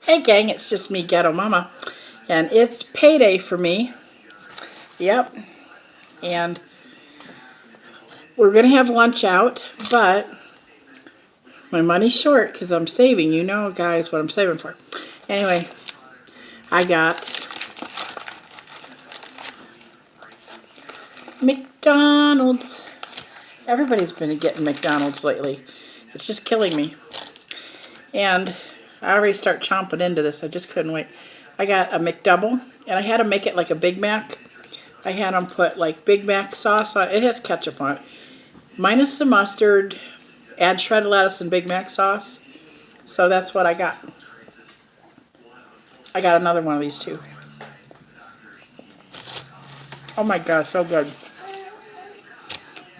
Hey gang, it's just me, Ghetto Mama, and it's payday for me. Yep, and we're gonna have lunch out, but my money's short because I'm saving. You know, guys, what I'm saving for. Anyway, I got McDonald's. Everybody's been getting McDonald's lately. It's just killing me. And I already start chomping into this. I just couldn't wait. I got a McDouble, and I had to make it like a Big Mac. I had them put like Big Mac sauce on it. It has ketchup on it. Minus the mustard, add shredded lettuce and Big Mac sauce. So that's what I got. I got another one of these too. Oh my gosh, so good.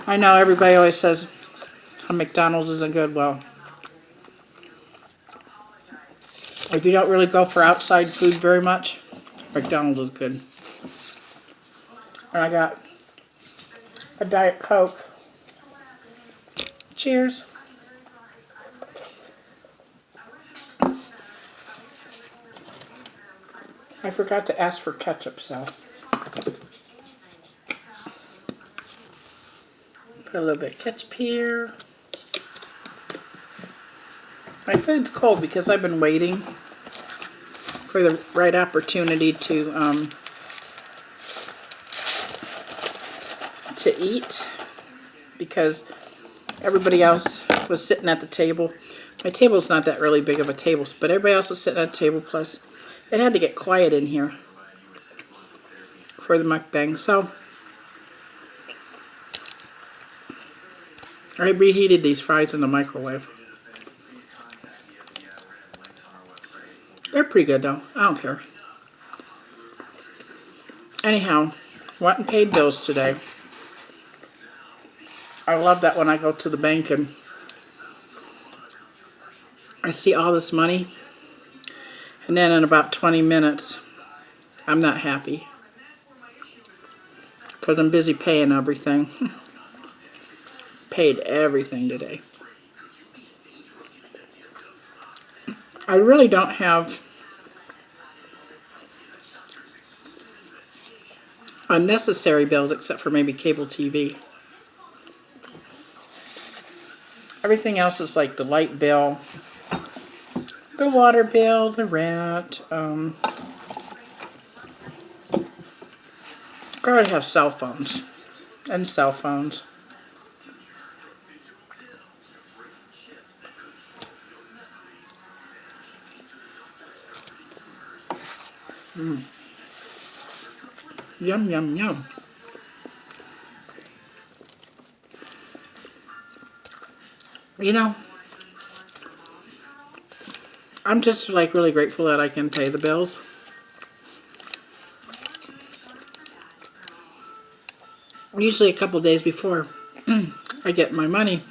I know everybody always says McDonald's isn't good. Well, if you don't really go for outside food very much, McDonald's is good. And I got a Diet Coke. Cheers. I forgot to ask for ketchup, so put a little bit of ketchup here. My food's cold because I've been waiting for the right opportunity to eat, because everybody else was sitting at the table. My table's not that really big of a table, but everybody else was sitting at the table, plus it had to get quiet in here for the mukbang. So I reheated these fries in the microwave. They're pretty good though. I don't care. Anyhow, went and paid bills today. I love that when I go to the bank and I see all this money, and then in about 20 minutes, I'm not happy because I'm busy paying everything. Paid everything today. I really don't have unnecessary bills except for maybe cable TV. Everything else is like the light bill, the water bill, the rent. Gotta have cell phones and cell phones. Yum, yum, yum. You know, I'm just like really grateful that I can pay the bills. Usually a couple days before I get my money,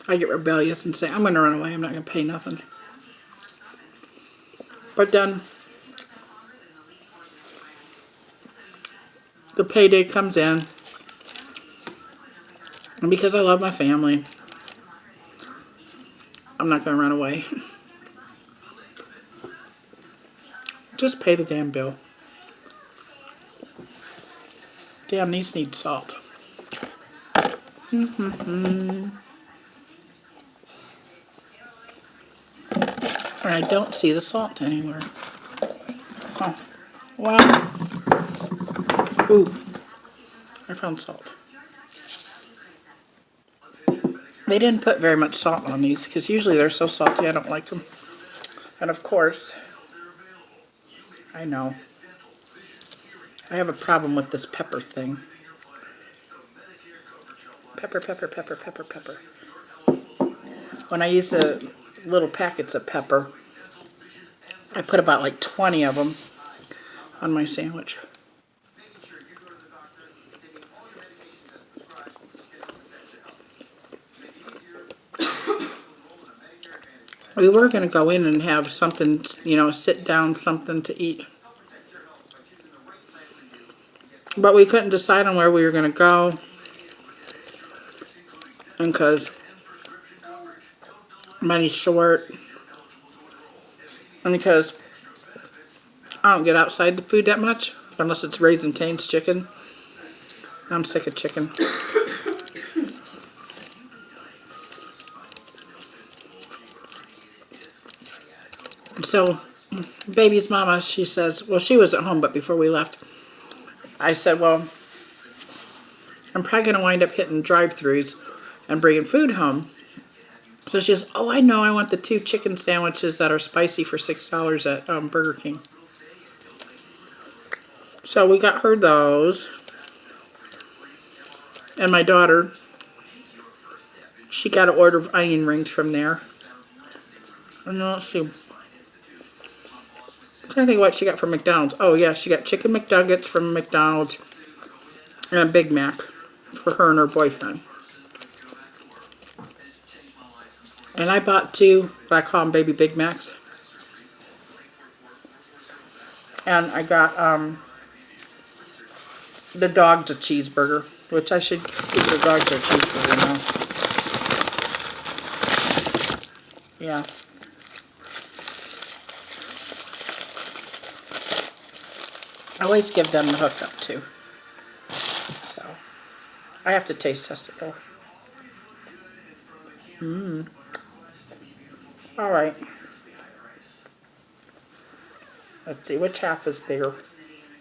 I get rebellious and say, I'm going to run away. I'm not going to pay nothing. But then the payday comes in, and because I love my family, I'm not going to run away. Just pay the damn bill. Damn, these need salt. And I don't see the salt anywhere. Oh, wow. Ooh, I found salt. They didn't put very much salt on these because usually they're so salty I don't like them. And of course, I know, I have a problem with this pepper thing. Pepper, pepper, pepper, pepper, pepper. When I use the little packets of pepper, I put about like 20 of them on my sandwich. We were going to go in and have something, you know, sit down, something to eat. But we couldn't decide on where we were going to go. And because money's short. And because I don't get outside the food that much, unless it's Raising Cane's chicken. I'm sick of chicken. So, baby's mama, she says, well, she was at home, but before we left, I said, well, I'm probably going to wind up hitting drive-thrus and bringing food home. So she says, oh, I know, I want the 2 chicken sandwiches that are spicy for $6 at Burger King. So we got her those. And my daughter, she got an order of onion rings from there. And let's see. I'm trying to think what she got from McDonald's. Oh, yeah, she got chicken McNuggets from McDonald's and a Big Mac for her and her boyfriend. And I bought 2, what I call them baby Big Macs. And I got the dogs a cheeseburger, which I should give the dogs a cheeseburger now. Yeah. I always give them the hookup too. So I have to taste test it though. All right. Let's see, which half is bigger?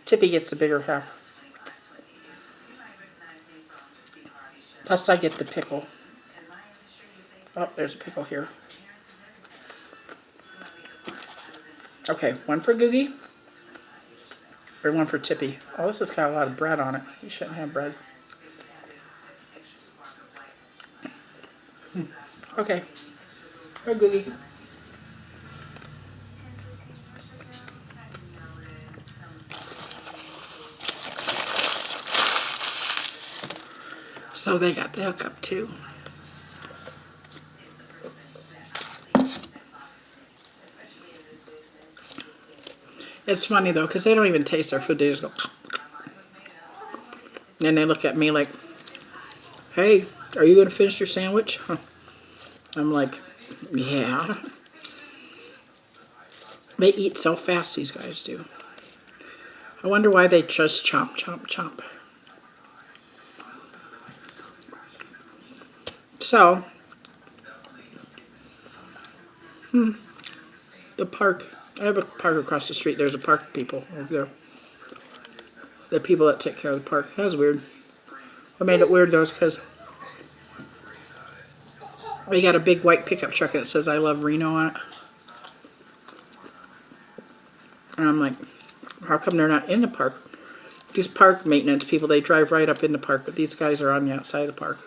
Tippy gets the bigger half. Plus I get the pickle. Oh, there's a pickle here. Okay, one for Googie. Or one for Tippy. Oh, this has got a lot of bread on it. You shouldn't have bread. Okay. For Googie. So they got the hookup too. It's funny though, because they don't even taste our food. They just go. And they look at me like, hey, are you going to finish your sandwich? Huh. I'm like, yeah. They eat so fast, these guys do. I wonder why they just chomp, chomp, chomp. So, the park. I have a park across the street. There's a park people over there. The people that take care of the park. That was weird. What made it weird though is because they got a big white pickup truck that says I love Reno on it. And I'm like, how come they're not in the park? These park maintenance people, they drive right up in the park, but these guys are on the outside of the park.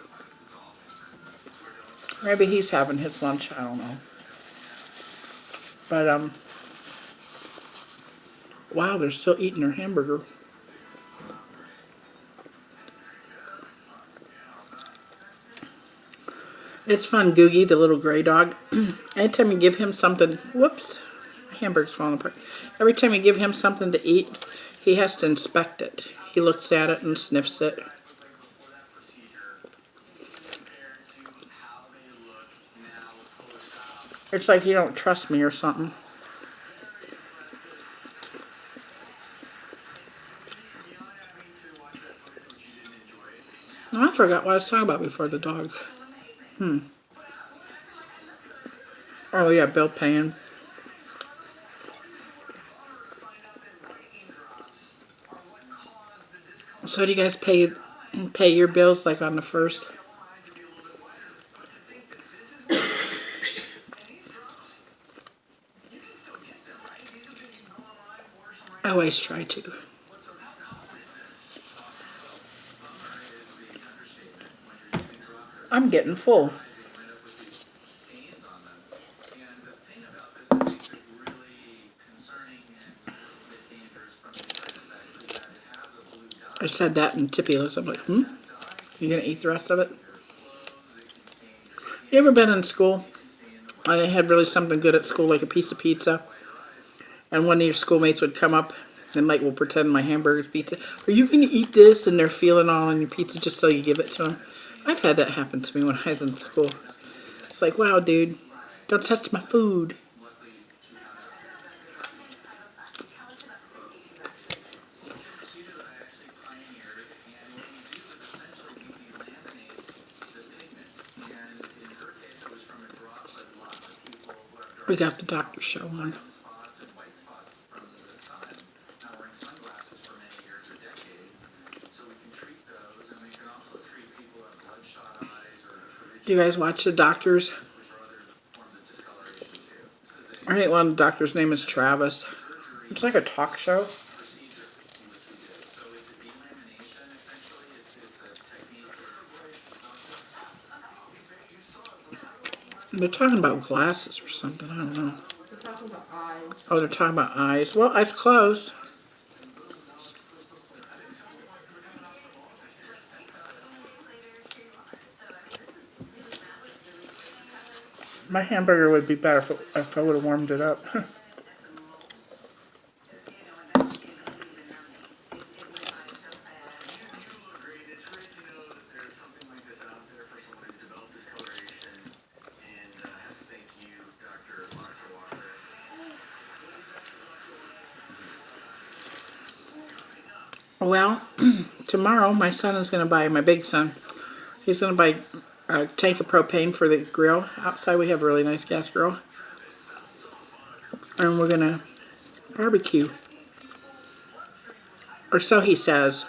Maybe he's having his lunch, I don't know. But, wow, they're still eating their hamburger. It's fun, Googie, the little gray dog. Anytime you give him something, whoops, hamburger's falling apart. Every time you give him something to eat, he has to inspect it. He looks at it and sniffs it. It's like he don't trust me or something. Oh, I forgot what I was talking about before the dogs. Oh yeah, bill paying. So do you guys pay your bills like on the 1st? I always try to. I'm getting full. I said that and Tippy looks. I'm like, You gonna eat the rest of it? You ever been in school? And they had really something good at school, like a piece of pizza, and one of your schoolmates would come up and like, we'll pretend my hamburger's pizza. Are you gonna eat this? And they're feeling all on your pizza just so you give it to them. I've had that happen to me when I was in school. It's like, wow, dude, don't touch my food. We got the doctor show on. Do you guys watch the doctors? I think one of the doctors' name is Travis. It's like a talk show. They're talking about glasses or something. I don't know. They're talking about eyes. Oh, they're talking about eyes. Well, eyes closed. My hamburger would be better if I would have warmed it up. Well, tomorrow my son is going to buy, my big son, he's going to buy a tank of propane for the grill. Outside we have a really nice gas grill. And we're going to barbecue. Or so he says.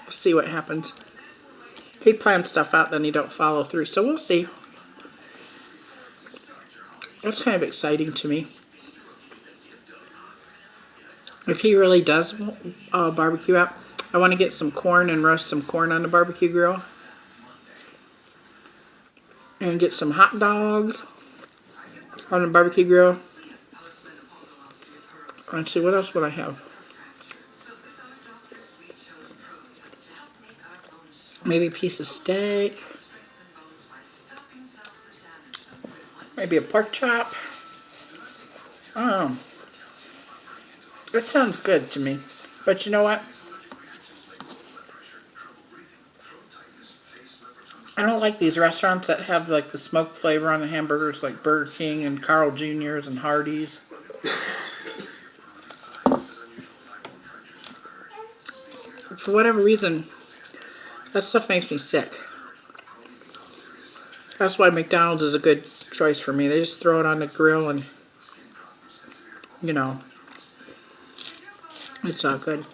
We'll see what happens. He plans stuff out, then he don't follow through. So we'll see. That's kind of exciting to me. If he really does barbecue out, I want to get some corn and roast some corn on the barbecue grill. And get some hot dogs on the barbecue grill. Let's see, what else would I have? Maybe a piece of steak. Maybe a pork chop. I don't know. It sounds good to me. But you know what? I don't like these restaurants that have like the smoked flavor on the hamburgers, like Burger King and Carl Jr.'s and Hardee's. For whatever reason, that stuff makes me sick. That's why McDonald's is a good choice for me. They just throw it on the grill and, you know, it's all good.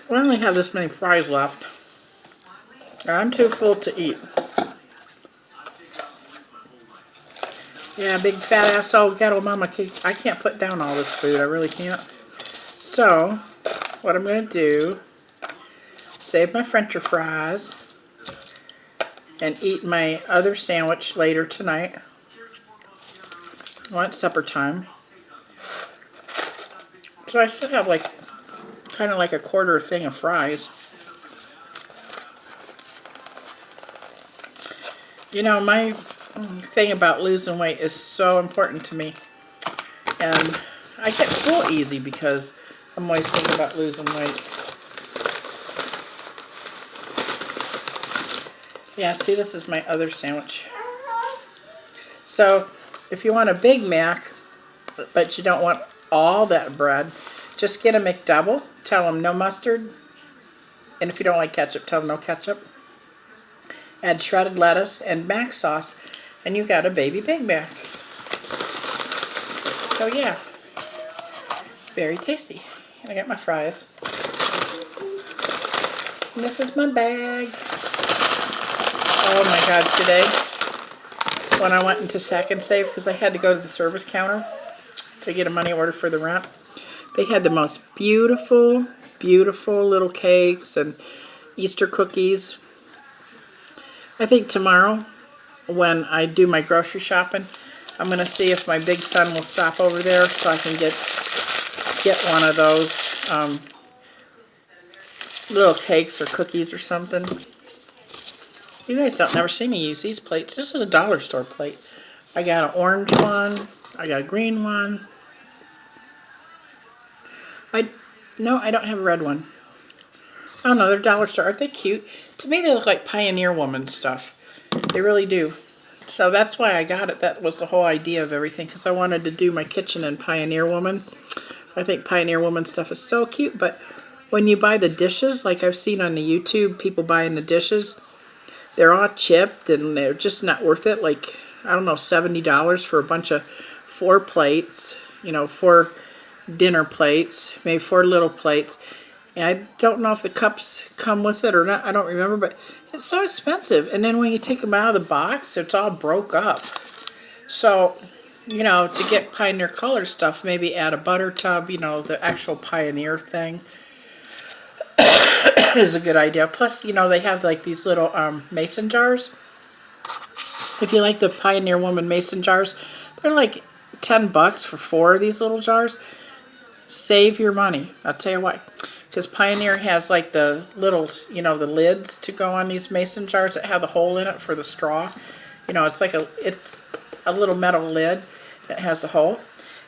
I only have this many fries left. And I'm too full to eat. Yeah, big fat ass old ghetto mama cake. I can't put down all this food. I really can't. So, what I'm going to do, save my french fries and eat my other sandwich later tonight. Well, it's supper time. So I still have like, kind of like a quarter thing of fries. You know, my thing about losing weight is so important to me. And I get full easy because I'm always thinking about losing weight. Yeah, see, this is my other sandwich. So, if you want a Big Mac, but you don't want all that bread, just get a McDouble. Tell them no mustard. And if you don't like ketchup, tell them no ketchup. Add shredded lettuce and mac sauce, and you got a baby Big Mac. So yeah, very tasty. And I got my fries. And this is my bag. Oh my God, today, when I went into Sack and Save, because I had to go to the service counter to get a money order for the rent, they had the most beautiful, beautiful little cakes and Easter cookies. I think tomorrow, when I do my grocery shopping, I'm going to see if my big son will stop over there so I can get one of those little cakes or cookies or something. You guys don't never see me use these plates. This is a dollar store plate. I got an orange one. I got a green one. No, I don't have a red one. I don't know, they're dollar store. Aren't they cute? To me, they look like Pioneer Woman stuff. They really do. So that's why I got it. That was the whole idea of everything, because I wanted to do my kitchen in Pioneer Woman. I think Pioneer Woman stuff is so cute, but when you buy the dishes, like I've seen on the YouTube, people buying the dishes, they're all chipped and they're just not worth it. Like, I don't know, $70 for a bunch of 4 plates, you know, 4 dinner plates, maybe 4 little plates. And I don't know if the cups come with it or not. I don't remember, but it's so expensive. And then when you take them out of the box, it's all broke up. So, you know, to get Pioneer Color stuff, maybe add a butter tub, you know, the actual Pioneer thing is a good idea. Plus, you know, they have like these little mason jars. If you like the Pioneer Woman mason jars, they're like $10 for 4 of these little jars. Save your money. I'll tell you why. Because Pioneer has like the little, you know, the lids to go on these mason jars that have the hole in it for the straw. You know, it's a little metal lid that has a hole.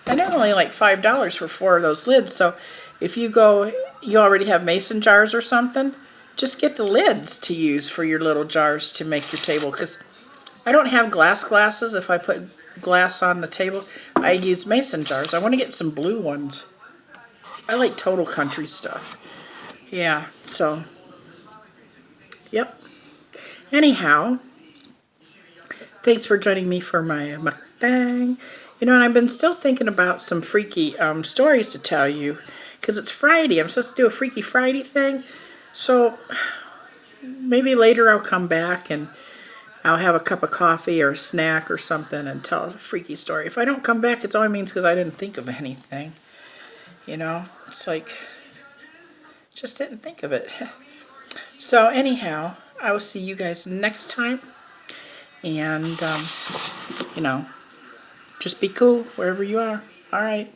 And they're only like $5 for 4 of those lids. So if you already have mason jars or something, just get the lids to use for your little jars to make your table. Because I don't have glasses. If I put glass on the table, I use mason jars. I want to get some blue ones. I like total country stuff. Yeah, so, yep. Anyhow, thanks for joining me for my mukbang. You know, and I've been still thinking about some freaky stories to tell you. Because it's Friday. I'm supposed to do a Freaky Friday thing. So, maybe later I'll come back and I'll have a cup of coffee or a snack or something and tell a freaky story. If I don't come back, it only means because I didn't think of anything. You know, it's like, just didn't think of it. So anyhow, I will see you guys next time. And, you know, just be cool wherever you are. All right.